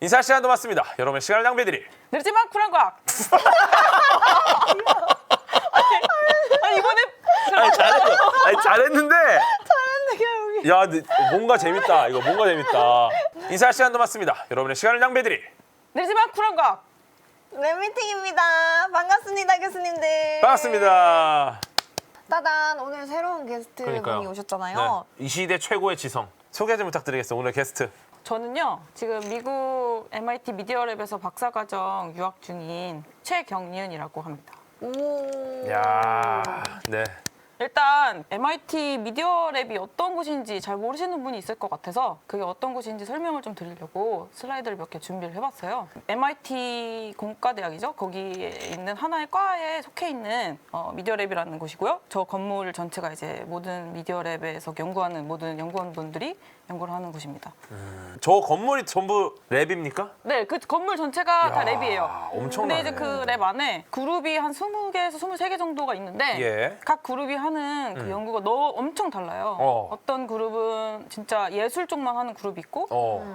인사 시간도 맞습니다. 여러분의 시간을 낭비해드릴 느리지만 쿨한 과학. 아니 이번에 잘했는데. 잘했네. 야, 근데 뭔가 재밌다. 이거 뭔가 재밌다. 인사 시간도 맞습니다. 여러분의 시간을 낭비해드릴 느리지만 쿨한 과학. 랩미팅입니다. 반갑습니다, 교수님들. 반갑습니다. 따단, 오늘 새로운 게스트 그러니까요. 분이 오셨잖아요. 네. 이 시대 최고의 지성. 소개 좀 부탁드리겠습니다. 오늘 게스트. 저는요 지금 미국 MIT 미디어랩에서 박사과정 유학 중인 최경윤이라고 합니다. 오. 야, 네. 일단 MIT 미디어랩이 어떤 곳인지 잘 모르시는 분이 있을 것 같아서 그게 어떤 곳인지 설명을 좀 드리려고 슬라이드를 몇 개 준비를 해봤어요. MIT 공과대학이죠. 거기에 있는 하나의 과에 속해 있는 미디어랩이라는 곳이고요. 저 건물 전체가 이제 모든 미디어랩에서 연구하는 모든 연구원분들이 연구를 하는 곳입니다. 저 건물이 전부 랩입니까? 네, 그 건물 전체가 다 야, 랩이에요. 엄청나네. 근데 이제 그 랩 안에 그룹이 한 20개에서 23개 정도가 있는데 예. 각 그룹이 하는 그 연구가 엄청 달라요. 어떤 그룹은 진짜 예술 쪽만 하는 그룹이 있고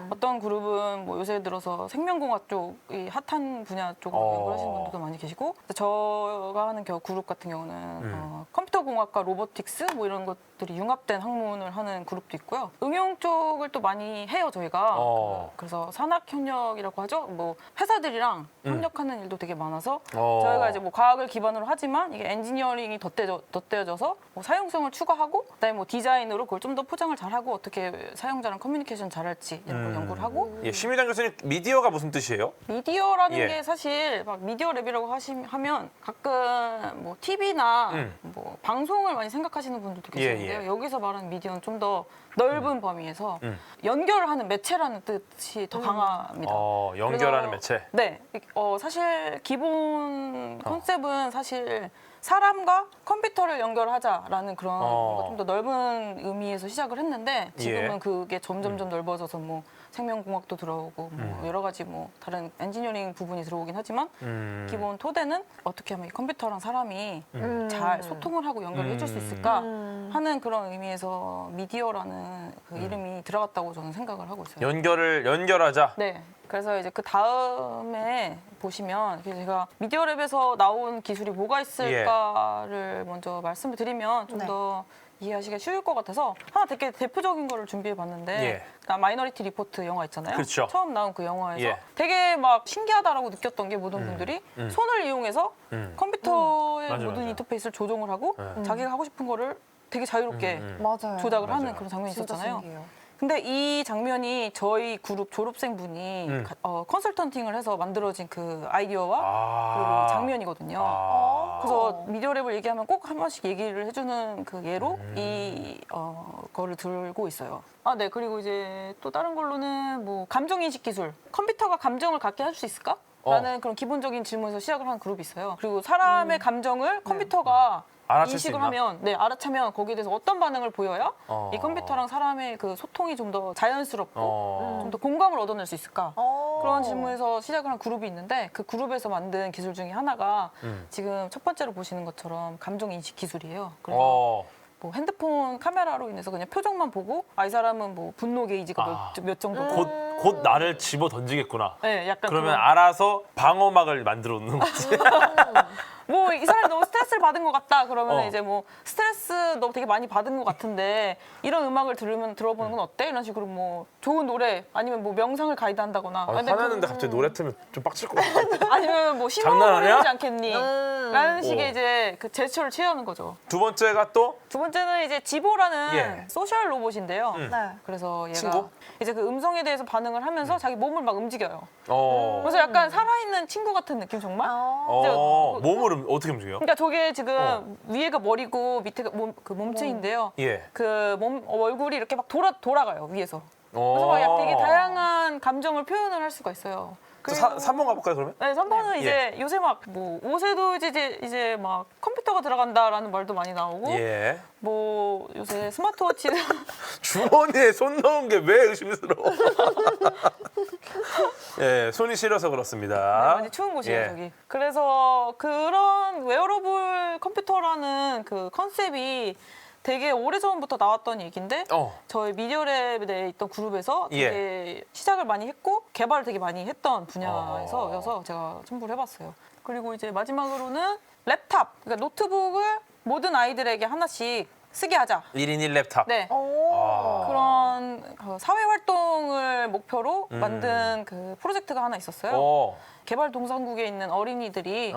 어떤 그룹은 뭐 요새 들어서 생명공학 쪽이 핫한 분야 쪽으로 연구를 하시는 분들도 많이 계시고 제가 하는 그룹 같은 경우는 컴퓨터공학과 로보틱스 뭐 이런 것들이 융합된 학문을 하는 그룹도 있고요. 응용 쪽을 또 많이 해요 저희가. 그래서 산학협력이라고 하죠. 뭐 회사들이랑 협력하는 일도 되게 많아서 저희가 이제 뭐 과학을 기반으로 하지만 이게 엔지니어링이 덧대어져서 뭐 사용성을 추가하고 그다음에 뭐 디자인으로 그걸 좀 더 포장을 잘하고 어떻게 사용자랑 커뮤니케이션 잘할지 이런 걸 연구를 하고 예, 심유장 교수님, 미디어가 무슨 뜻이에요? 미디어라는 예. 게 사실 막 미디어 랩이라고 하면 가끔 뭐 TV나 뭐 방송을 많이 생각하시는 분들도 계시는데요. 예. 여기서 말하는 미디어는 좀 더 넓은 범위에서 연결하는 매체라는 뜻이 더 강합니다. 연결하는 그래서 매체. 네, 사실 기본 컨셉은 사실 사람과 컴퓨터를 연결하자라는 그런 좀 더 넓은 의미에서 시작을 했는데 지금은 예. 그게 점점점 넓어져서 뭐 생명공학도 들어오고 뭐 여러 가지 뭐 다른 엔지니어링 부분이 들어오긴 하지만 기본 토대는 어떻게 하면 이 컴퓨터랑 사람이 잘 소통을 하고 연결을 해줄 수 있을까 하는 그런 의미에서 미디어라는 그 이름이 들어갔다고 저는 생각을 하고 있어요. 연결하자. 네. 그래서 이제 그 다음에 보시면 제가 미디어랩에서 나온 기술이 뭐가 있을까를 먼저 말씀을 드리면 좀 네. 더 이해하시기 쉬울 것 같아서 하나 되게 대표적인 거를 준비해 봤는데 예. 마이너리티 리포트 영화 있잖아요. 그렇죠. 처음 나온 그 영화에서 예. 되게 막 신기하다라고 느꼈던 게 모든 분들이 손을 이용해서 컴퓨터의 맞아, 모든 맞아. 인터페이스를 조종을 하고 자기가 하고 싶은 거를 되게 자유롭게 맞아요. 조작을 하는 맞아요. 그런 장면이 진짜 있었잖아요. 신기해요. 근데 이 장면이 저희 그룹 졸업생분이 컨설턴팅을 해서 만들어진 그 아이디어와 그 장면이거든요. 그래서 미디어랩을 얘기하면 꼭 한 번씩 얘기를 해주는 그 예로 이 거를 들고 있어요. 아, 네. 그리고 이제 또 다른 걸로는 뭐 감정인식 기술. 컴퓨터가 감정을 갖게 할 수 있을까? 라는 그런 기본적인 질문에서 시작을 하는 그룹이 있어요. 그리고 사람의 감정을 컴퓨터가 알아챌 수 인식을 있나? 하면, 알아차면 거기에 대해서 어떤 반응을 보여야 이 컴퓨터랑 사람의 그 소통이 좀 더 자연스럽고 좀 더 공감을 얻어낼 수 있을까? 그런 질문에서 시작을 한 그룹이 있는데 그 그룹에서 만든 기술 중에 하나가 지금 첫 번째로 보시는 것처럼 감정 인식 기술이에요. 그래서 뭐 핸드폰 카메라로 인해서 그냥 표정만 보고 이 사람은 뭐 분노 게이지가 몇 정도고 곧 나를 집어 던지겠구나. 네, 약간 그러면 그런. 알아서 방어막을 만들어 놓는 거지. 뭐 이 사람이 너무 스트레스를 받은 것 같다 그러면 이제 뭐 스트레스 너 되게 많이 받은 것 같은데 이런 음악을 들어보는 건 어때? 이런 식으로 뭐 좋은 노래 아니면 뭐 명상을 가이드한다거나 근데 화나는데 갑자기 노래 틀면 좀 빡칠 것 같아. 아니면 뭐 심호흡을 장난하냐? 해보지 않겠니? 라는 식의 이제 그 제스처를 취하는 거죠. 두 번째가 또 두 번째는 이제 지보라는 예. 소셜 로봇인데요. 네. 그래서 얘가 친구? 이제 그 음성에 대해서 반응을 하면서 자기 몸을 막 움직여요. 그래서 그래서 약간 살아있는 친구 같은 느낌 정말? 이제 몸을 어떻게 움직여요? 그러니까 저게 지금 위에가 머리고 밑에가 몸체인데요. 예. 그 얼굴이 이렇게 막 돌아가요 위에서. 그래서 막 되게 다양한 감정을 표현을 할 수가 있어요. 3번 가볼까요 그러면? 네, 3번은 이제 요새 막 뭐 옷에도 이제 막 컴퓨터가 들어간다라는 말도 많이 나오고 예. 뭐 요새 스마트워치는 주머니에 손 넣은 게 왜 의심스러워? 예, 손이 시려서 그렇습니다. 많이 추운 곳이에요 예. 저기. 그래서 그런 웨어러블 컴퓨터라는 그 컨셉이 되게 오래전부터 나왔던 얘기인데 어. 저희 미디어랩에 내에 있던 그룹에서 되게 시작을 많이 했고 개발을 되게 많이 했던 분야에서여서 제가 첨부를 해봤어요. 그리고 이제 마지막으로는 랩탑, 그러니까 노트북을 모든 아이들에게 하나씩 쓰게 하자. 1인 1랩탑. 네. 오. 그런 사회 활동을 목표로 만든 그 프로젝트가 하나 있었어요. 개발동상국에 있는 어린이들이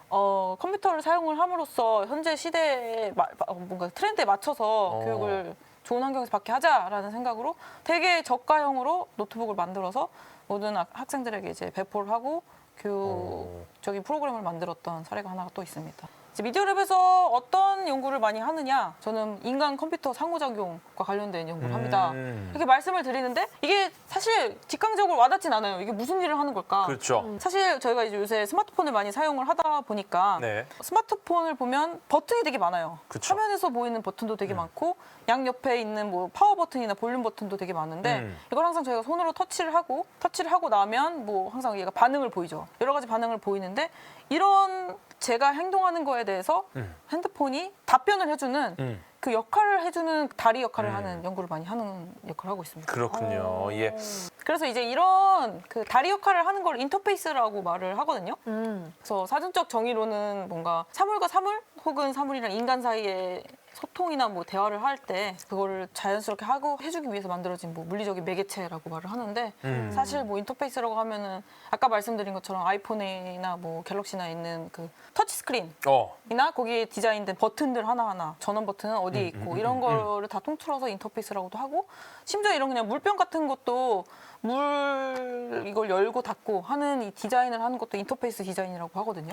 컴퓨터를 사용을 함으로써 현재 시대의 뭔가 트렌드에 맞춰서 교육을 좋은 환경에서 받게 하자라는 생각으로 되게 저가형으로 노트북을 만들어서 모든 학생들에게 이제 배포를 하고 교육적인 프로그램을 만들었던 사례가 하나가 또 있습니다. 이제 미디어랩에서 어떤 연구를 많이 하느냐? 저는 인간 컴퓨터 상호작용과 관련된 연구를 합니다. 이렇게 말씀을 드리는데 이게 사실 직관적으로 와닿진 않아요. 이게 무슨 일을 하는 걸까? 그렇죠. 사실 저희가 이제 요새 스마트폰을 많이 사용을 하다 보니까 네. 스마트폰을 보면 버튼이 되게 많아요. 그쵸. 화면에서 보이는 버튼도 되게 많고 양 옆에 있는 뭐 파워 버튼이나 볼륨 버튼도 되게 많은데 이걸 항상 저희가 손으로 터치를 하고 나면 뭐 항상 얘가 반응을 보이죠. 여러 가지 반응을 보이는데 이런 제가 행동하는 거에 대해서 핸드폰이 답변을 해주는 그 역할을 해주는 다리 역할을 하는 연구를 많이 하는 역할을 하고 있습니다. 그렇군요. 예. 그래서 이제 이런 그 다리 역할을 하는 걸 인터페이스라고 말을 하거든요. 그래서 사전적 정의로는 뭔가 사물과 사물 혹은 사물이랑 인간 사이에 소통이나 뭐 대화를 할 때 그거를 자연스럽게 하고 해주기 위해서 만들어진 뭐 물리적인 매개체라고 말을 하는데 사실 뭐 인터페이스라고 하면은 아까 말씀드린 것처럼 아이폰이나 뭐 갤럭시나 있는 그 터치 스크린이나 거기에 디자인된 버튼들 하나하나 전원 버튼은 어디에 있고 이런 거를 다 통틀어서 인터페이스라고도 하고 심지어 이런 그냥 물병 같은 것도 물 이걸 열고 닫고 하는 이 디자인을 하는 것도 인터페이스 디자인이라고 하거든요.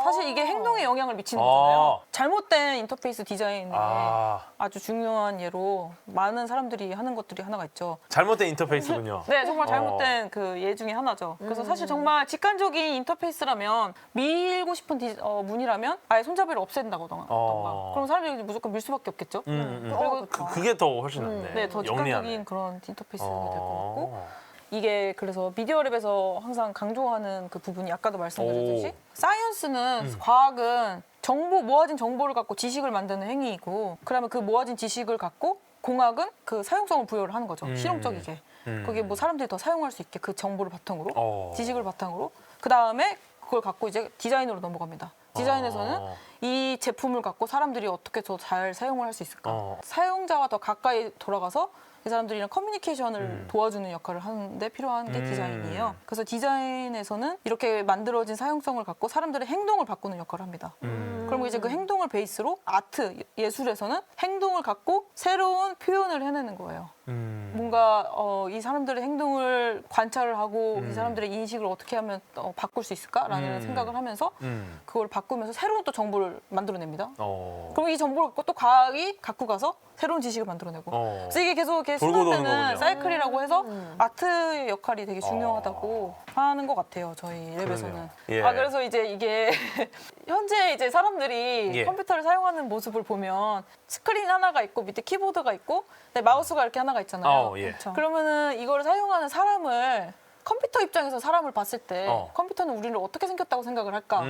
사실 이게 행동에 영향을 미치는 거잖아요. 잘못된 인터페이스 디자인에 아주 중요한 예로 많은 사람들이 하는 것들이 하나가 있죠. 잘못된 인터페이스군요. 네, 정말 잘못된 그 예 중에 하나죠. 그래서 사실 정말 직관적인 인터페이스라면 밀고 싶은 문이라면 아예 손잡이를 없앤다거나 그럼 사람들이 무조건 밀 수밖에 없겠죠. 그리고 그게 더 훨씬 낫네. 네, 더 직관적인 그런 인터페이스가 될 것 같고 이게 그래서 미디어랩에서 항상 강조하는 그 부분이 아까도 말씀드렸듯이 사이언스는 과학은 모아진 정보를 갖고 지식을 만드는 행위이고 그러면 그 모아진 지식을 갖고 공학은 그 사용성을 부여를 하는 거죠. 실용적이게. 거기에 뭐 사람들이 더 사용할 수 있게 그 정보를 바탕으로 지식을 바탕으로 그 다음에 그걸 갖고 이제 디자인으로 넘어갑니다. 디자인에서는 이 제품을 갖고 사람들이 어떻게 더 잘 사용을 할 수 있을까? 사용자와 더 가까이 돌아가서 이 사람들이랑 커뮤니케이션을 도와주는 역할을 하는데 필요한 게 디자인이에요. 그래서 디자인에서는 이렇게 만들어진 사용성을 갖고 사람들의 행동을 바꾸는 역할을 합니다. 그럼 이제 그 행동을 베이스로 아트, 예술에서는 행동을 갖고 새로운 표현을 해내는 거예요. 뭔가 이 사람들의 행동을 관찰을 하고 이 사람들의 인식을 어떻게 하면 바꿀 수 있을까라는 생각을 하면서 그걸 바꾸면서 새로운 또 정보를 만들어냅니다. 그럼 이 정보를 갖고 또 과학이 갖고 가서 새로운 지식을 만들어내고 그래서 이게 계속 이렇게 돌고 도는 순환되는 거군요. 사이클이라고 해서 아트의 역할이 되게 중요하다고 하는 것 같아요. 저희 랩에서는. 예. 그래서 이제 이게 현재 이제 사람들이 컴퓨터를 사용하는 모습을 보면 스크린 하나가 있고 밑에 키보드가 있고 마우스가 이렇게 하나가 있잖아요. 그러면은 이걸 사용하는 사람을 컴퓨터 입장에서 사람을 봤을 때 컴퓨터는 우리를 어떻게 생겼다고 생각을 할까?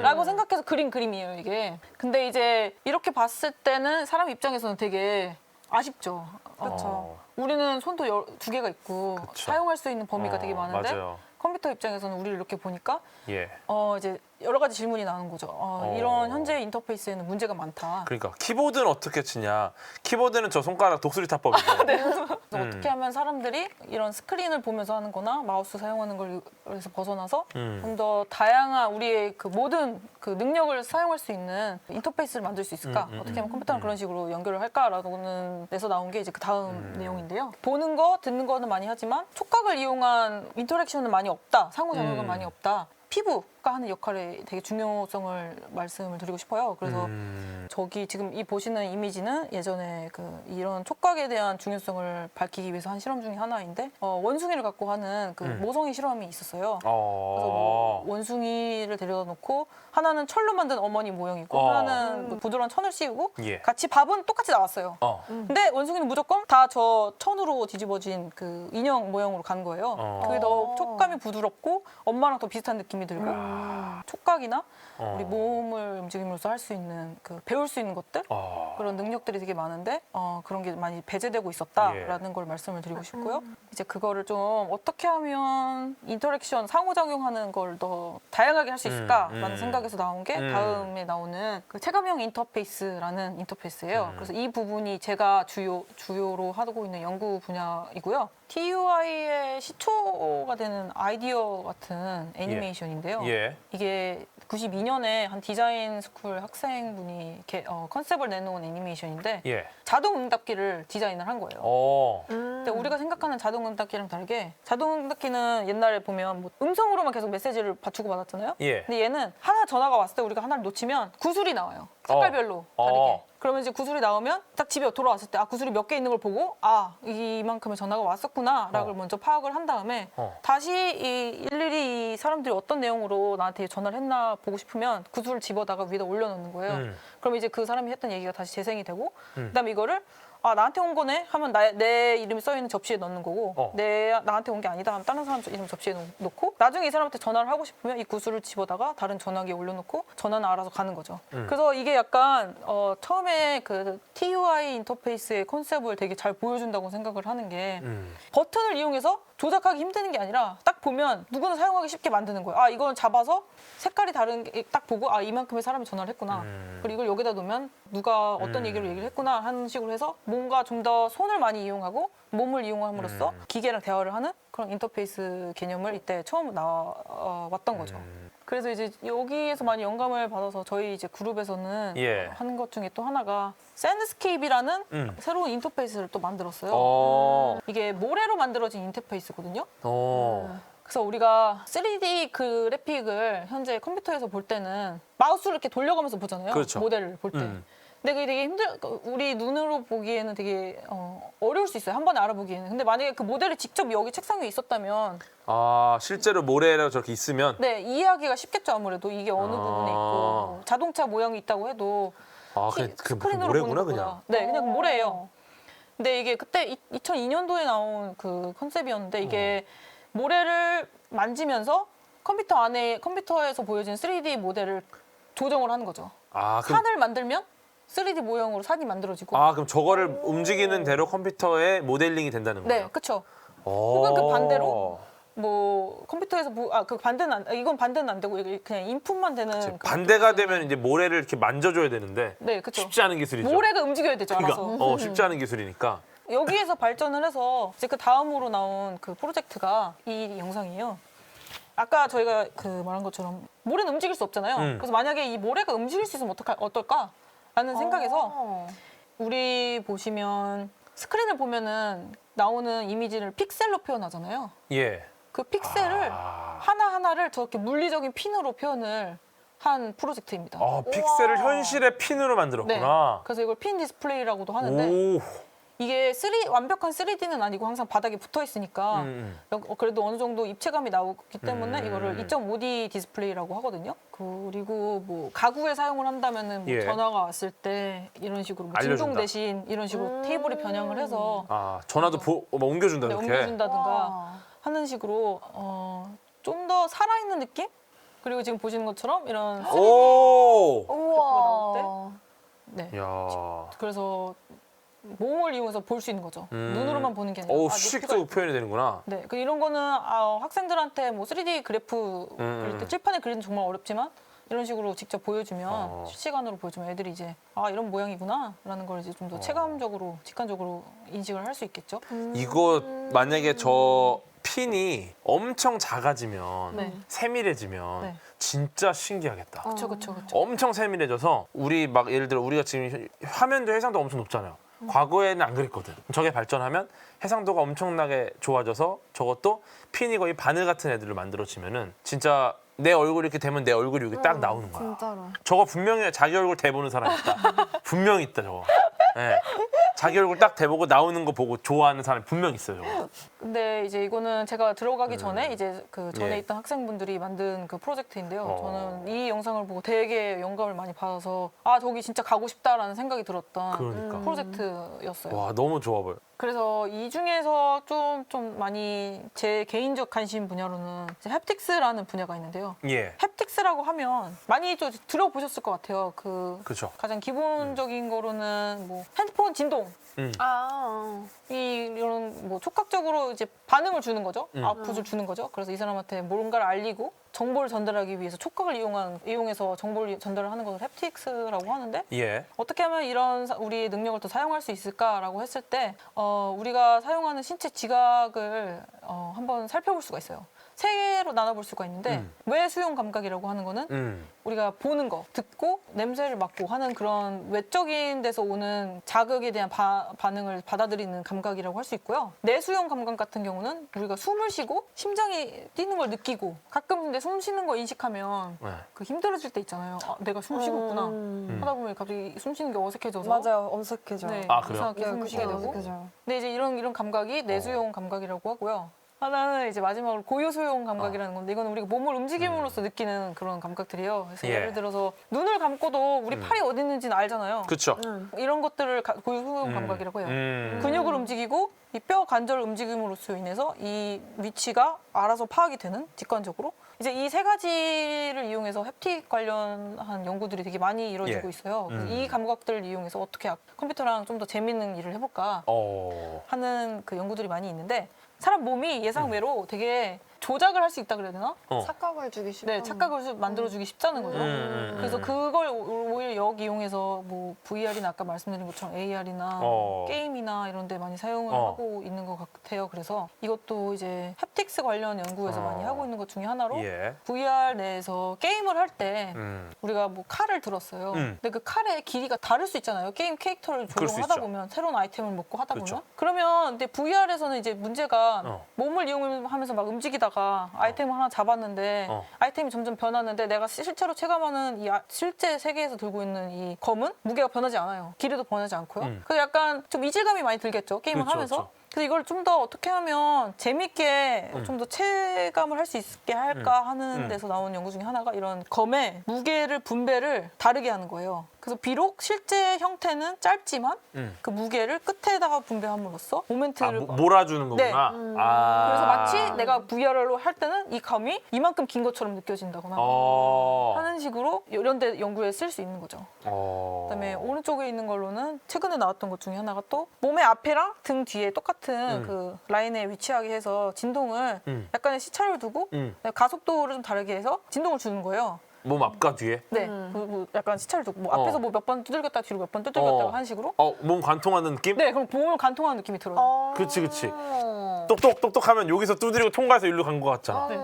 라고 생각해서 그린 그림이에요, 이게. 근데 이제 이렇게 봤을 때는 사람 입장에서는 되게 아쉽죠. 그렇죠. 우리는 손도 두 개가 있고 사용할 수 있는 범위가 되게 많은데 맞아요. 컴퓨터 입장에서는 우리를 이렇게 보니까 예. 이제 여러 가지 질문이 나오는 거죠. 이런 현재 인터페이스에는 문제가 많다. 그러니까 키보드는 어떻게 치냐? 키보드는 저 손가락 독수리 타법이고. 그래서 어떻게 하면 사람들이 이런 스크린을 보면서 하는 거나 마우스 사용하는 걸에서 벗어나서 좀 더 다양한 우리의 그 모든 그 능력을 사용할 수 있는 인터페이스를 만들 수 있을까? 어떻게 하면 컴퓨터랑 그런 식으로 연결을 할까라는 데서 나온 게 이제 그 다음 내용인데요. 보는 거, 듣는 거는 많이 하지만 촉각을 이용한 인터랙션은 많이 없다. 상호작용은 많이 없다. 피부가 하는 역할에 되게 중요성을 말씀을 드리고 싶어요. 그래서 저기 지금 이 보시는 이미지는 예전에 그 이런 촉각에 대한 중요성을 밝히기 위해서 한 실험 중에 하나인데 원숭이를 갖고 하는 그 모성이 실험이 있었어요. 그래서 뭐 원숭이를 데려다 놓고 하나는 철로 만든 어머니 모형이고 하나는 그 부드러운 천을 씌우고 같이 밥은 똑같이 나왔어요. 근데 원숭이는 무조건 다 저 천으로 뒤집어진 그 인형 모형으로 간 거예요. 그게 더 촉감이 부드럽고 엄마랑 더 비슷한 느낌이 느낌이 들고 촉각이나 우리 몸을 움직임으로써 할 수 있는 배울 수 있는 것들 그런 능력들이 되게 많은데 그런 게 많이 배제되고 있었다라는 걸 말씀을 드리고 싶고요. 이제 그거를 좀 어떻게 하면 인터랙션 상호작용하는 걸 더 다양하게 할 수 있을까라는 생각에서 나온 게 다음에 나오는 그 체감형 인터페이스라는 인터페이스예요. 그래서 이 부분이 제가 주요로 하고 있는 연구 분야이고요. TUI의 시초가 되는 아이디어 같은 애니메이션인데요. 이게 92년에 한 디자인 스쿨 학생분이 컨셉을 내놓은 애니메이션인데 자동 응답기를 디자인을 한 거예요. 근데 우리가 생각하는 자동 응답기랑 다르게 자동 응답기는 옛날에 보면 뭐 음성으로만 계속 메시지를 주고 받았잖아요. 근데 얘는 하나 전화가 왔을 때 우리가 하나를 놓치면 구슬이 나와요. 색깔별로 다르게. 그러면 이제 구슬이 나오면 딱 집에 돌아왔을 때 구슬이 몇 개 있는 걸 보고 이만큼의 전화가 왔었구나라고 먼저 파악을 한 다음에 다시 일일이 이 사람들이 어떤 내용으로 나한테 전화를 했나 보고 싶으면 구슬을 집어다가 위에다 올려놓는 거예요. 그럼 이제 그 사람이 했던 얘기가 다시 재생이 되고 그다음에 이거를 나한테 온 거네 하면 내 이름이 써있는 접시에 넣는 거고 나한테 온 게 아니다 하면 다른 사람 이름 접시에 놓고 나중에 이 사람한테 전화를 하고 싶으면 이 구슬을 집어다가 다른 전화기에 올려놓고 전화는 알아서 가는 거죠. 그래서 이게 약간 처음에 그 TUI 인터페이스의 컨셉을 되게 잘 보여준다고 생각을 하는 게 버튼을 이용해서 조작하기 힘드는 게 아니라 딱 보면 누구나 사용하기 쉽게 만드는 거예요. 이건 잡아서 색깔이 다른 게 딱 보고 이만큼의 사람이 전화를 했구나. 그리고 이걸 여기다 놓으면 누가 어떤 얘기를 했구나 하는 식으로 해서 뭔가 좀 더 손을 많이 이용하고 몸을 이용함으로써 기계랑 대화를 하는 그런 인터페이스 개념을 이때 처음 나왔던 거죠. 그래서 이제 여기에서 많이 영감을 받아서 저희 이제 그룹에서는 하는 것 중에 또 하나가 샌드스케이프라는 새로운 인터페이스를 또 만들었어요. 이게 모래로 만들어진 인터페이스거든요. 그래서 우리가 3D 그래픽을 현재 컴퓨터에서 볼 때는 마우스를 이렇게 돌려가면서 보잖아요. 그렇죠. 모델을 볼 때. 근데 그게 되게 우리 눈으로 보기에는 되게 어려울 수 있어요. 한 번에 알아보기에는. 근데 만약에 그 모델이 직접 여기 책상 위에 있었다면 실제로 모래로 저렇게 있으면 이해하기가 쉽겠죠. 아무래도 이게 어느 부분에 있고 자동차 모양이 있다고 해도 스크린으로 모래구나, 보는 것보다 그냥 모래예요. 근데 이게 그때 2002년도에 나온 그 컨셉이었는데 이게 모래를 만지면서 컴퓨터에서 보여진 3D 모델을 조정을 하는 거죠. 산을 만들면 3D 모형으로 산이 만들어지고. 그럼 저거를 움직이는 대로 컴퓨터에 모델링이 된다는 거예요? 네, 그렇죠. 혹은 그 반대로 뭐 컴퓨터에서 이건 반대는 안 되고 이게 그냥 인풋만 되는. 반대가 되면 이제 모래를 이렇게 만져줘야 되는데. 네, 그렇죠. 쉽지 않은 기술이죠. 모래가 움직여야 되죠. 알아서. 그러니까 쉽지 않은 기술이니까. 여기에서 발전을 해서 이제 그 다음으로 나온 그 프로젝트가 이 영상이에요. 아까 저희가 말한 것처럼 모래는 움직일 수 없잖아요. 그래서 만약에 이 모래가 움직일 수 있으면 어떨까라는 생각에서 우리 보시면 스크린을 보면은 나오는 이미지를 픽셀로 표현하잖아요. 그 픽셀을 하나하나를 저렇게 물리적인 핀으로 표현을 한 프로젝트입니다. 픽셀을 현실의 핀으로 만들었구나. 그래서 이걸 핀 디스플레이라고도 하는데 이게 완벽한 3D는 아니고 항상 바닥에 붙어 있으니까 그래도 어느 정도 입체감이 나오기 때문에 이거를 2.5D 디스플레이라고 하거든요. 그리고 뭐 가구에 사용을 한다면은 뭐 전화가 왔을 때 이런 식으로 뭐 진동 대신 이런 식으로 테이블에 변형을 해서 전화도 옮겨준다 이렇게. 옮겨준다든가 하는 식으로 좀 더 살아있는 느낌? 그리고 지금 보시는 것처럼 이런 3D 나올 때 그래서 몸을 이용해서 볼 수 있는 거죠. 눈으로만 보는 게 아니라. 수직도 표현이 되는구나. 네, 이런 거는 학생들한테 뭐 3D 그래프 이렇게 칠판에 그리는 정말 어렵지만 이런 식으로 직접 보여주면 실시간으로 보여주면 애들이 이제 이런 모양이구나라는 걸 이제 좀 더 체감적으로, 직관적으로 인식을 할 수 있겠죠. 이거 만약에 저 핀이 엄청 작아지면 세밀해지면 진짜 신기하겠다. 그렇죠. 엄청 세밀해져서 우리 예를 들어 우리가 지금 화면도 해상도 엄청 높잖아요. 과거에는 안 그랬거든. 저게 발전하면 해상도가 엄청나게 좋아져서 저것도 핀이 거의 바늘 같은 애들을 만들어지면은 진짜 내 얼굴이 이렇게 되면 내 얼굴이 여기 딱 나오는 거야. 진짜로. 저거 분명히 자기 얼굴 대보는 사람 있다. 분명히 있다 저거. 자기 얼굴 딱 대보고 나오는 거 보고 좋아하는 사람이 분명 있어요. 저거. 근데 이제 이거는 제가 들어가기 전에 이제 그 전에 있던 학생분들이 만든 그 프로젝트인데요. 저는 이 영상을 보고 되게 영감을 많이 받아서 저기 진짜 가고 싶다라는 생각이 들었던 프로젝트였어요. 와 너무 좋아 보여. 그래서 이 중에서 좀 많이 제 개인적 관심 분야로는 이제 햅틱스라는 분야가 있는데요. 예. 햅틱스라고 하면 많이 좀 들어보셨을 것 같아요. 그렇죠. 가장 기본적인 거로는 뭐 핸드폰 진동 아, 이런 뭐 촉각적으로 이제 반응을 주는 거죠. 아웃풋을 주는 거죠. 그래서 이 사람한테 뭔가를 알리고 정보를 전달하기 위해서 촉각을 이용해서 정보를 전달을 하는 것을 햅틱스라고 하는데 예. 어떻게 하면 이런 우리의 능력을 더 사용할 수 있을까라고 했을 때 우리가 사용하는 신체 지각을 한번 살펴볼 수가 있어요. 세 개로 나눠볼 수가 있는데 외 수용 감각이라고 하는 거는 우리가 보는 거, 듣고 냄새를 맡고 하는 그런 외적인 데서 오는 자극에 대한 반응을 받아들이는 감각이라고 할 수 있고요. 내수용 감각 같은 경우는 우리가 숨을 쉬고 심장이 뛰는 걸 느끼고 가끔 근데 숨 쉬는 거 인식하면 네. 그 힘들어질 때 있잖아요. 아, 내가 숨 쉬고 있구나. 하다 보면 갑자기 숨 쉬는 게 어색해져서 맞아요. 엄색해져. 네, 아, 그래요? 이상하게 숨을 쉬게 되고 어색해져요. 근데 이제 이런 감각이 내수용 감각이라고 하고요. 하나는 이제 마지막으로 고유수용 감각이라는 건데 이건 우리가 몸을 움직임으로써 느끼는 그런 감각들이에요. 그래서 예. 예를 들어서 눈을 감고도 우리 팔이 어디 있는지는 알잖아요. 그렇죠. 이런 것들을 고유수용 감각이라고 해요. 근육을 움직이고 이 뼈 관절 움직임으로써 인해서 이 위치가 알아서 파악이 되는 직관적으로 이제 이 세 가지를 이용해서 햅틱 관련한 연구들이 되게 많이 이루어지고 예. 있어요. 그래서 이 감각들을 이용해서 어떻게 컴퓨터랑 좀 더 재밌는 일을 해볼까 하는 그 연구들이 많이 있는데 사람 몸이 예상외로 되게 조작을 할 수 있다 그래야 되나? 착각을 주기 쉽고. 네, 착각을 만들어주기 쉽다는 거죠. 그래서 그걸 오히려 역이용해서 뭐 VR이나 아까 말씀드린 것처럼 AR이나 게임이나 이런 데 많이 사용을 하고 있는 것 같아요. 그래서 이것도 이제 햅틱스 관련 연구에서 많이 하고 있는 것 중에 하나로 예. VR 내에서 게임을 할 때 우리가 뭐 칼을 들었어요. 근데 그 칼의 길이가 다를 수 있잖아요. 게임 캐릭터를 그럴 수 조종하다 있죠. 보면 새로운 아이템을 먹고 하다 그렇죠. 보면 그러면 근데 VR에서는 이제 문제가 몸을 이용하면서 막 움직이다가 아이템을 하나 잡았는데 아이템이 점점 변하는데 내가 실제로 체감하는 이 실제 세계에서 들고 있는 이 검은 무게가 변하지 않아요. 길이도 변하지 않고요. 그래서 약간 좀 이질감이 많이 들겠죠. 게임을 그렇죠, 하면서. 그렇죠. 그래서 이걸 좀 더 어떻게 하면 재밌게 좀 더 체감을 할 수 있게 할까 하는 데서 나온 연구 중에 하나가 이런 검의 무게를 분배를 다르게 하는 거예요. 그래서 비록 실제 형태는 짧지만 그 무게를 끝에다가 분배함으로써 모멘트를 몰아주는 거구나. 네. 그래서 마치 내가 VR로 할 때는 이 검이 이만큼 긴 것처럼 느껴진다거나 하는 식으로 이런 데 연구에 쓸 수 있는 거죠. 그다음에 오른쪽에 있는 걸로는 최근에 나왔던 것 중에 하나가 또 몸의 앞에랑 등 뒤에 똑같은 그 라인에 위치하게 해서 진동을 약간의 시차를 두고 가속도를 좀 다르게 해서 진동을 주는 거예요. 몸 앞과 뒤에. 네, 뭐 약간 시차를 두고 뭐 앞에서 뭐 몇 번 두들겼다 뒤로 몇 번 두들겼다가 한 식으로. 몸 관통하는 느낌? 네, 그럼 몸을 관통하는 느낌이 들어요. 그치. 똑똑하면 여기서 두드리고 통과해서 일로 간 것 같잖아. 네.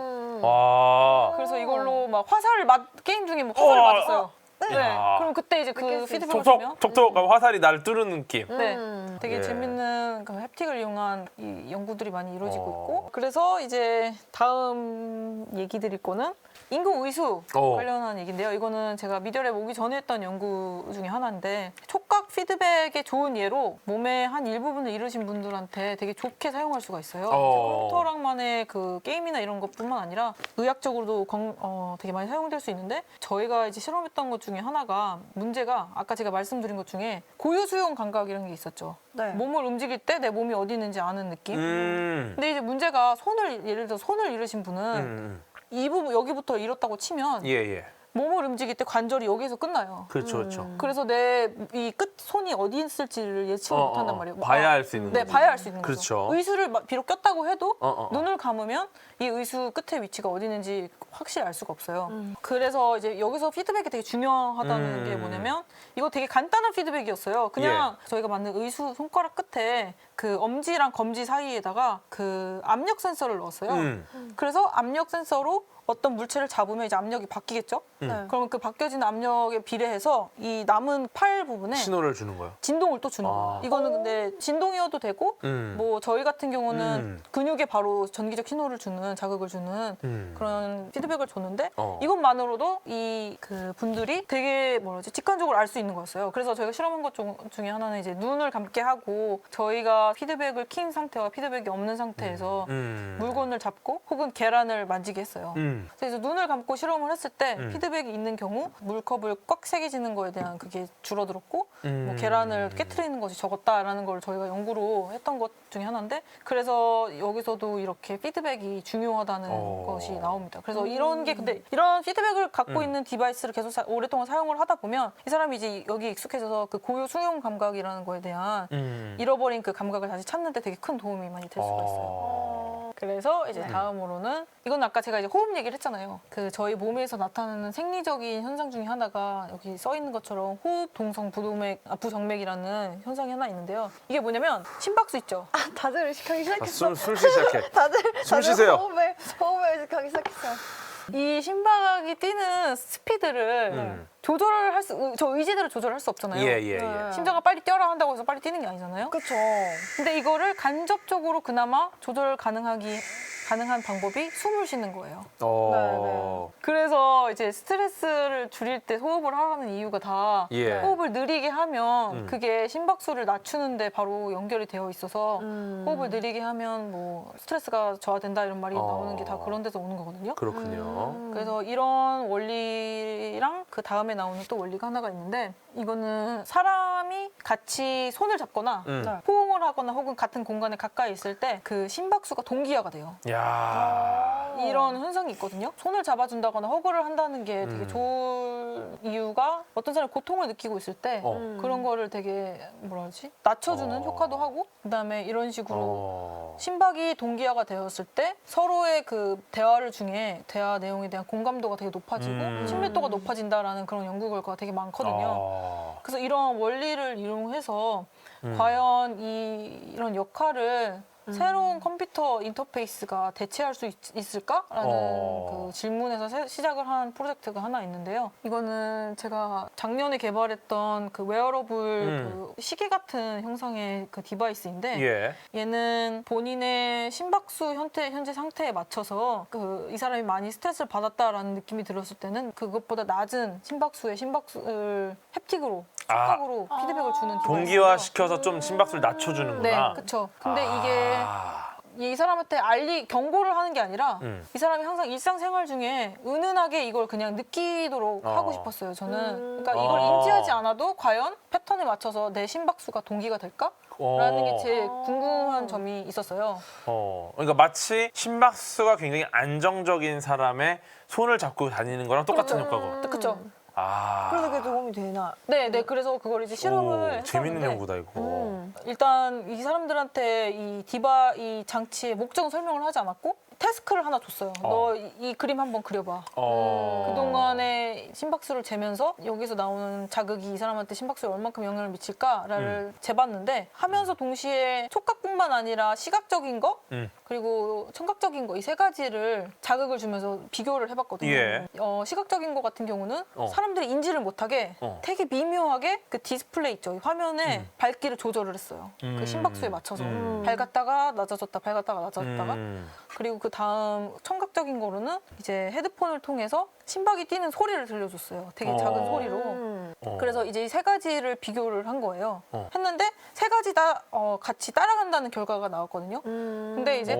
와. 그래서 이걸로 막 화살을 게임 중에 뭐 화살을 맞았어요. 네. 야. 그럼 그때 이제 그 느낄 수 피드백을 주면 톡톡 화살이 나를 뚫는 느낌. 네. 되게 예. 재밌는 그 햅틱을 이용한 이 연구들이 많이 이루어지고 있고 그래서 이제 다음 얘기 드릴 거는 인공의수 관련한 얘기인데요. 이거는 제가 미디어랩 오기 전에 했던 연구 중에 하나인데 촉각 피드백의 좋은 예로 몸의 한 일부분을 잃으신 분들한테 되게 좋게 사용할 수가 있어요. 컴퓨터랑만의 그 게임이나 이런 것뿐만 아니라 의학적으로도 되게 많이 사용될 수 있는데 저희가 이제 실험했던 것 중에 하나가 문제가 아까 제가 말씀드린 것 중에 고유수용 감각이라는 게 있었죠. 네. 몸을 움직일 때 내 몸이 어디 있는지 아는 느낌. 근데 이제 문제가 예를 들어 손을 잃으신 분은 이 부분 여기부터 잃었다고 치면 예. 몸을 움직일 때 관절이 여기에서 끝나요. 그렇죠. 그래서 내 이 끝 손이 어디 있을지를 예측을 못한단 말이에요. 봐야 알 수 있는 네, 거죠. 봐야 알 수 있는 그렇죠. 거죠. 의수를 비록 꼈다고 해도 눈을 감으면 이 의수 끝의 위치가 어디 있는지 확실히 알 수가 없어요. 그래서 이제 여기서 피드백이 되게 중요하다는 게 뭐냐면 이거 되게 간단한 피드백이었어요. 그냥 저희가 만든 의수 손가락 끝에 그 엄지랑 검지 사이에다가 그 압력 센서를 넣었어요. 그래서 압력 센서로 어떤 물체를 잡으면 이제 압력이 바뀌겠죠? 그러면 그 바뀌어진 압력에 비례해서 이 남은 팔 부분에 신호를 주는 거예요. 진동을 또 주는 거예요. 이거는 근데 진동이어도 되고 뭐 저희 같은 경우는 근육에 바로 전기적 신호를 주는 자극을 주는 그런 피드백을 줬는데 이것만으로도 이 그 분들이 되게 직관적으로 알 수 있는 거였어요. 그래서 저희가 실험한 것 중에 하나는 이제 눈을 감게 하고 저희가 피드백을 킨 상태와 피드백이 없는 상태에서 물건을 잡고 혹은 계란을 만지게 했어요. 그래서 눈을 감고 실험을 했을 때 피드백 피드백이 있는 경우 물컵을 꽉 새겨지는 거에 대한 그게 줄어들었고 뭐 계란을 깨트리는 것이 적었다라는 걸 저희가 연구로 했던 것 중에 하나인데 그래서 여기서도 이렇게 피드백이 중요하다는 것이 나옵니다. 그래서 이런 게 근데 이런 피드백을 갖고 있는 디바이스를 계속 오랫동안 사용을 하다 보면 이 사람이 이제 여기 익숙해져서 그 고유 수용 감각이라는 거에 대한 잃어버린 그 감각을 다시 찾는데 되게 큰 도움이 많이 될 수가 있어요. 그래서 이제 다음으로는 이건 아까 제가 이제 호흡 얘기를 했잖아요. 그 저희 몸에서 나타나는 생리적인 현상 중에 하나가 여기 써 있는 것처럼 호흡 동성 부정맥이라는 현상이 하나 있는데요. 이게 뭐냐면 심박수 있죠. 다들 의식하기 시작했어. 숨 시작해. 다들 쉬세요. 호흡을 의식하기 시작했어요. 이 심박이 뛰는 스피드를 조절을 저 의지대로 조절할 수 없잖아요. 예. 심장을 빨리 뛰어라 한다고 해서 빨리 뛰는 게 아니잖아요. 그쵸. 근데 이거를 간접적으로 그나마 조절 가능한 방법이 숨을 쉬는 거예요. 그래서 이제 스트레스를 줄일 때 호흡을 하라는 이유가 다 예. 호흡을 느리게 하면 그게 심박수를 낮추는데 바로 연결이 되어 있어서 호흡을 느리게 하면 뭐 스트레스가 저하된다 이런 말이 나오는 게 다 그런 데서 오는 거거든요. 그렇군요. 그래서 이런 원리랑 그 다음에 나오는 또 원리가 하나가 있는데 이거는 사람이 같이 손을 잡거나 호응을 하거나 혹은 같은 공간에 가까이 있을 때 그 심박수가 동기화가 돼요. 야. 이런 현상이 있거든요. 손을 잡아준다거나 허그를 한다는 게 되게 좋은 이유가 어떤 사람이 고통을 느끼고 있을 때 그런 거를 되게 뭐라 하지? 낮춰주는 효과도 하고 그다음에 이런 식으로 심박이 동기화가 되었을 때 서로의 그 대화 내용에 대한 공감도가 되게 높아지고 친밀도가 높아진다라는 그런 연구 결과가 되게 많거든요. 그래서 이런 원리를 이용해서 과연 이런 역할을 새로운 컴퓨터 인터페이스가 대체할 수 있을까라는 그 질문에서 시작을 한 프로젝트가 하나 있는데요. 이거는 제가 작년에 개발했던 그 웨어러블 그 시계 같은 형상의 그 디바이스인데 얘는 본인의 심박수 현재 상태에 맞춰서 이 사람이 많이 스트레스를 받았다라는 느낌이 들었을 때는 그것보다 낮은 심박수를 햅틱으로 촉각으로 피드백을 주는 디바이스예요. 동기화시켜서 좀 심박수를 낮춰주는구나. 네, 그렇죠. 근데 이게 이 사람한테 경고를 하는 게 아니라 이 사람이 항상 일상생활 중에 은은하게 이걸 그냥 느끼도록 하고 싶었어요. 저는. 그러니까 이걸 인지하지 않아도 과연 패턴에 맞춰서 내 심박수가 동기가 될까? 라는 게 제일 궁금한 점이 있었어요. 그러니까 마치 심박수가 굉장히 안정적인 사람의 손을 잡고 다니는 거랑 똑같은 효과고. 그렇죠. 그래서 그게 도움이 되나? 네. 그래서 그걸 이제 실험을 재밌는 했었는데 연구다 이거. 일단 이 사람들한테 이 장치의 목적은 설명을 하지 않았고 태스크를 하나 줬어요. 너 이 그림 한번 그려봐. 그동안의 심박수를 재면서 여기서 나오는 자극이 이 사람한테 심박수에 얼만큼 영향을 미칠까를 재봤는데 하면서 동시에 촉각뿐만 아니라 시각적인 거 그리고 청각적인 거 이 세 가지를 자극을 주면서 비교를 해봤거든요. 시각적인 거 같은 경우는 사람들이 인지를 못하게 되게 미묘하게 그 디스플레이 있죠. 이 화면에 밝기를 조절을 했어요. 그 심박수에 맞춰서 밝았다가 낮아졌다 밝았다가 낮아졌다가 그리고 그 다음 청각적인 거로는 이제 헤드폰을 통해서 심박이 뛰는 소리를 들려줬어요. 되게 작은 소리로. 그래서 이제 이 세 가지를 비교를 한 거예요. 했는데 세 가지 다 같이 따라간다는 결과가 나왔거든요. 근데 이제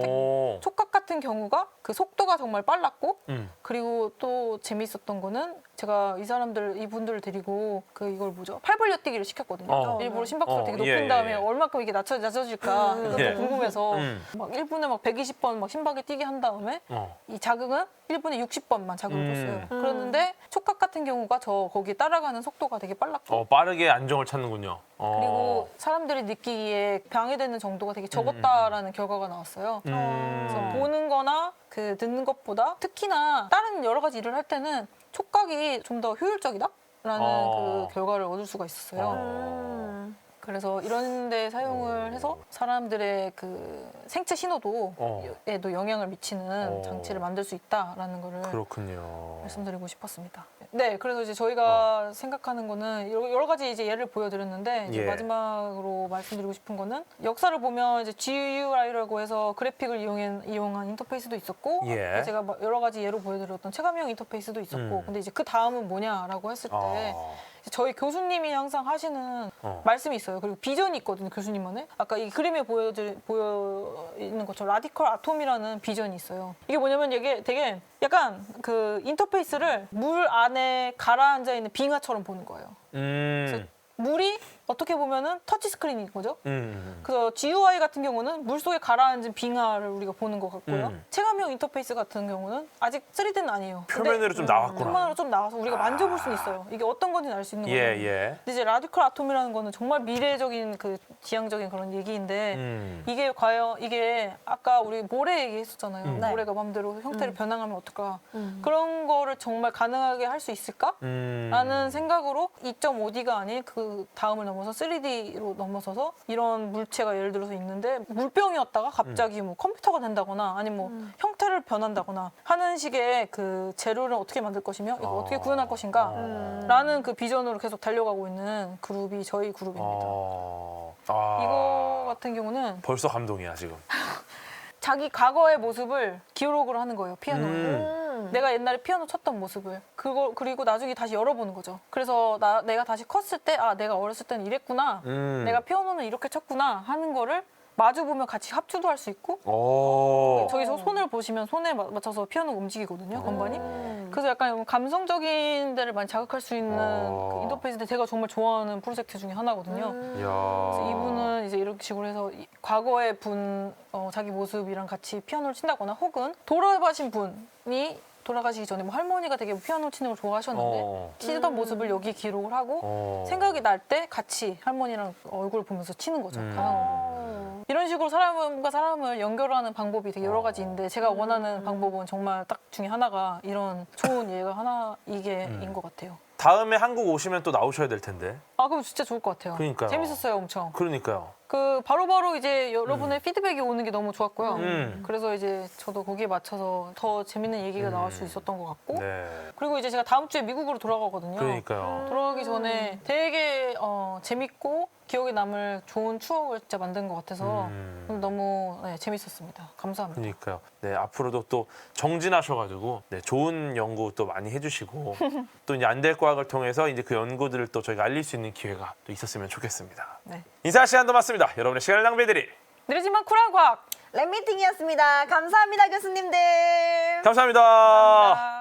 촉각 같은 경우가 그 속도가 정말 빨랐고 그리고 또 재미있었던 거는 제가 이분들을 데리고 이걸 뭐죠? 팔벌려 뛰기를 시켰거든요. 일부러 심박수를 되게 높인 다음에 얼마큼 이게 낮아질까 그것도 궁금해서 막 1분에 막 120번 막 심박이 뛰게 한 다음에 이 자극은 1분에 60번만 자극을 줬어요. 그랬는데 촉각 같은 경우가 거기에 따라가는 속도가 되게 빨랐고 빠르게 안정을 찾는군요. 그리고 사람들이 느끼기에 방해되는 정도가 되게 적었다라는 결과가 나왔어요. 그래서 보는 거나 듣는 것보다 특히나 다른 여러 가지 일을 할 때는 촉각이 좀 더 효율적이다라는 그 결과를 얻을 수가 있었어요. 그래서 이런 데 사용을 해서 사람들의 그 생체 신호도에도 영향을 미치는 장치를 만들 수 있다라는 거를 그렇군요. 말씀드리고 싶었습니다. 네, 그래서 이제 저희가 생각하는 거는 여러 가지 이제 예를 보여드렸는데 이제 마지막으로 말씀드리고 싶은 거는 역사를 보면 이제 GUI라고 해서 그래픽을 이용한 인터페이스도 있었고 제가 여러 가지 예로 보여드렸던 체감형 인터페이스도 있었고 근데 이제 그 다음은 뭐냐라고 했을 때 저희 교수님이 항상 하시는 말씀이 있어요. 그리고 비전이 있거든요, 교수님만의. 아까 이 그림에 보여 있는 것처럼 라디컬 아톰이라는 비전이 있어요. 이게 뭐냐면 이게 되게 약간 그 인터페이스를 물 안에 가라앉아 있는 빙하처럼 보는 거예요. 그래서 물이 어떻게 보면은 터치 스크린인 거죠. 그래서 GUI 같은 경우는 물 속에 가라앉은 빙하를 우리가 보는 것 같고요. 체감형 인터페이스 같은 경우는 아직 3D는 아니에요. 표면으로 좀 나왔구나. 표면으로 좀 나와서 우리가 만져볼 수는 있어요. 이게 어떤 건지 알 수 있는 거예요. 예. 근데 이제 라디컬 아톰이라는 거는 정말 미래적인 그 지향적인 그런 얘기인데 이게 과연 이게 아까 우리 모래 얘기했었잖아요. 네. 모래가 마음대로 형태를 변형하면 어떨까? 그런 거를 정말 가능하게 할 수 있을까? 라는 생각으로 2.5D가 아닌 그 다음을 넘어서 3D로 넘어서서 이런 물체가 예를 들어서 있는데 물병이었다가 갑자기 뭐 컴퓨터가 된다거나 아니면 뭐 형태를 변한다거나 하는 식의 그 재료를 어떻게 만들 것이며 이거 어떻게 구현할 것인가 라는 그 비전으로 계속 달려가고 있는 그룹이 저희 그룹입니다. 이거 같은 경우는 벌써 감동이야 지금. 자기 과거의 모습을 기록을 하는 거예요, 피아노에. 내가 옛날에 피아노 쳤던 모습을 그리고 나중에 다시 열어보는 거죠. 그래서 내가 다시 컸을 때 내가 어렸을 때는 이랬구나, 내가 피아노는 이렇게 쳤구나 하는 거를 마주 보면 같이 합주도 할 수 있고 저기서 손을 보시면 손에 맞춰서 피아노가 움직이거든요, 건반이. 그래서 약간 감성적인 데를 많이 자극할 수 있는 그 인터페이스인데 제가 정말 좋아하는 프로젝트 중에 하나거든요. 그래서 이분은 이제 이런 식으로 해서 과거의 자기 모습이랑 같이 피아노를 친다거나 혹은 돌아가신 분이 돌아가시기 전에 뭐 할머니가 되게 피아노 치는 걸 좋아하셨는데 치던 모습을 여기 기록을 하고 생각이 날 때 같이 할머니랑 얼굴을 보면서 치는 거죠. 이런 식으로 사람과 사람을 연결하는 방법이 되게 여러 가지 있는데 제가 원하는 방법은 정말 딱 중에 하나가 이런 좋은 예가 이게인 것 같아요. 다음에 한국 오시면 또 나오셔야 될 텐데. 그럼 진짜 좋을 것 같아요. 그러니까요. 재밌었어요, 엄청. 그러니까요. 바로바로 이제 여러분의 피드백이 오는 게 너무 좋았고요. 그래서 이제 저도 거기에 맞춰서 더 재밌는 얘기가 나올 수 있었던 것 같고. 네. 그리고 이제 제가 다음 주에 미국으로 돌아가거든요. 그러니까요. 돌아가기 전에 되게 재밌고 기억에 남을 좋은 추억을 진짜 만든 것 같아서 너무 재밌었습니다. 감사합니다. 그러니까요. 네, 앞으로도 또 정진하셔가지고 좋은 연구 또 많이 해주시고 또 이제 안 될 과학을 통해서 이제 그 연구들을 또 저희가 알릴 수 있는 기회가 또 있었으면 좋겠습니다. 네. 인사 시간도 맞습니다. 여러분의 시간을 낭비해드릴 느리지만 쿨한 과학. 랩미팅이었습니다. 감사합니다, 교수님들. 감사합니다. 감사합니다.